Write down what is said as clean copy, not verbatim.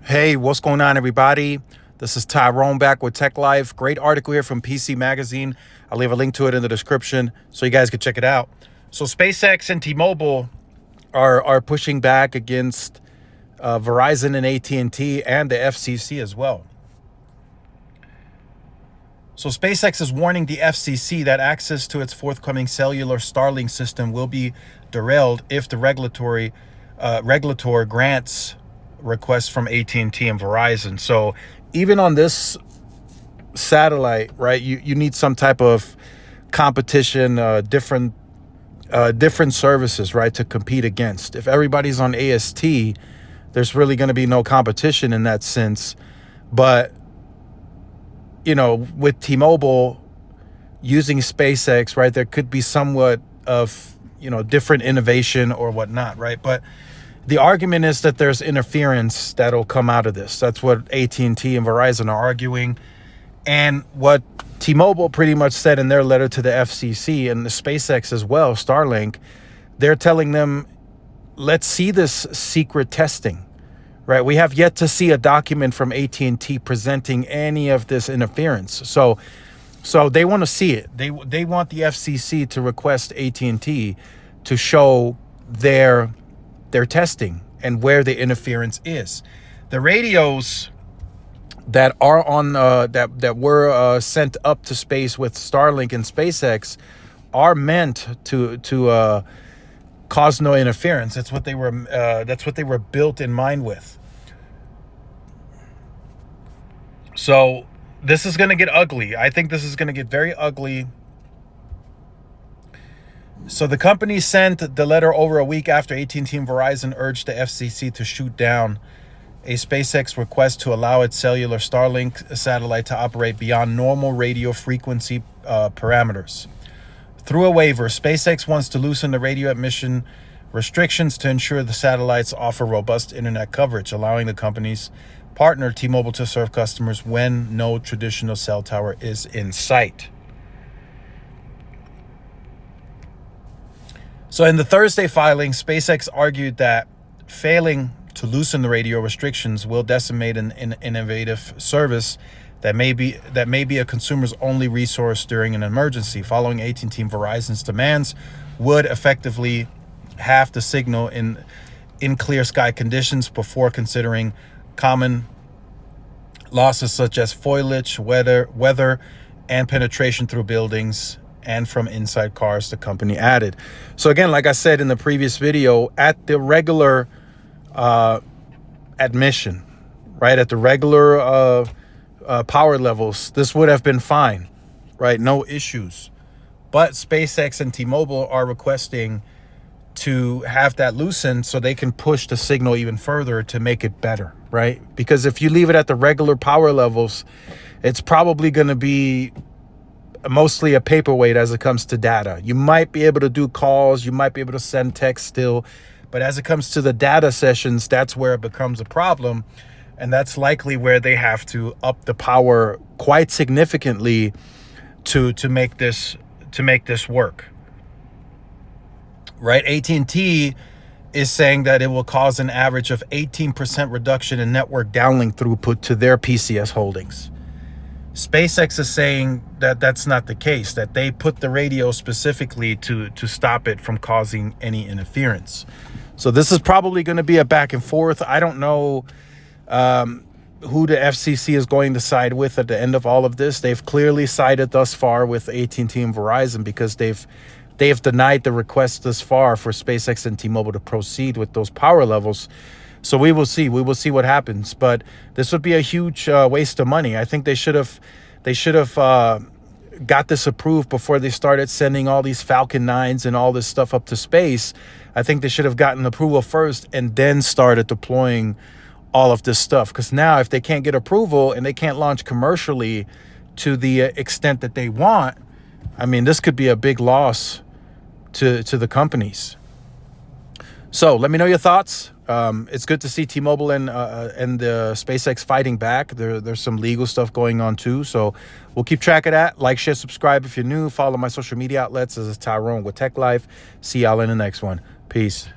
Hey, what's going on, everybody? This is Tyrone back with Tech Life. Great article here from PC Magazine. I'll leave a link to it in the description so you guys can check it out. So SpaceX and T-Mobile are pushing back against Verizon and AT&T and the FCC as well. So SpaceX is warning the FCC that access to its forthcoming cellular Starlink system will be derailed if the regulator grants requests from AT&T and Verizon. So even on this satellite, right, you need some type of competition, different services, right, to compete against. If everybody's on AST, there's really going to be no competition in that sense. But with T-Mobile using SpaceX, right, there could be somewhat of different innovation or whatnot, right? But the argument is that there's interference that'll come out of this. That's what AT&T and Verizon are arguing. And what T-Mobile pretty much said in their letter to the FCC and the SpaceX as well, Starlink, they're telling them, let's see this secret testing, right? We have yet to see a document from AT&T presenting any of this interference. So they want to see it. They want the FCC to request AT&T to show their testing and where the interference is. The radios that are on that were sent up to space with Starlink and SpaceX are meant to cause no interference. That's what they were built in mind with. So this is going to get ugly. I think this is going to get very ugly. So the company sent the letter over a week after AT&T and Verizon urged the FCC to shoot down a SpaceX request to allow its cellular Starlink satellite to operate beyond normal radio frequency parameters. Through a waiver, SpaceX wants to loosen the radio emission restrictions to ensure the satellites offer robust internet coverage, allowing the company's partner T-Mobile to serve customers when no traditional cell tower is in sight. So in the Thursday filing, SpaceX argued that failing to loosen the radio restrictions will decimate an innovative service that may be a consumer's only resource during an emergency. Following AT&T and Verizon's demands would effectively halve the signal in clear sky conditions before considering common losses such as foliage, weather, and penetration through buildings and from inside cars, the company added. So again, like I said in the previous video, at the regular admission, right, at the regular power levels, this would have been fine, right? No issues. But SpaceX and T-Mobile are requesting to have that loosened so they can push the signal even further to make it better, right? Because if you leave it at the regular power levels, it's probably going to be mostly a paperweight as it comes to data. You might be able to do calls, you might be able to send text still, but as it comes to the data sessions, that's where it becomes a problem. And that's likely where they have to up the power quite significantly to make this work. Right? AT&T is saying that it will cause an average of 18% reduction in network downlink throughput to their PCS holdings. SpaceX is saying that that's not the case, that they put the radio specifically to stop it from causing any interference. So this is probably going to be a back and forth. I don't know who the FCC is going to side with at the end of all of this. They've clearly sided thus far with AT&T and Verizon because they've denied the request thus far for SpaceX and T-Mobile to proceed with those power levels. So we will see. We will see what happens. But this would be a huge waste of money. I think they should have got this approved before they started sending all these Falcon 9s and all this stuff up to space. I think they should have gotten approval first and then started deploying all of this stuff. Because now if they can't get approval and they can't launch commercially to the extent that they want, I mean, this could be a big loss to the companies. So let me know your thoughts. It's good to see T-Mobile and the SpaceX fighting back. There's some legal stuff going on too. So we'll keep track of that. Like, share, subscribe if you're new. Follow my social media outlets. This is Tyrone with Tech Life. See y'all in the next one. Peace.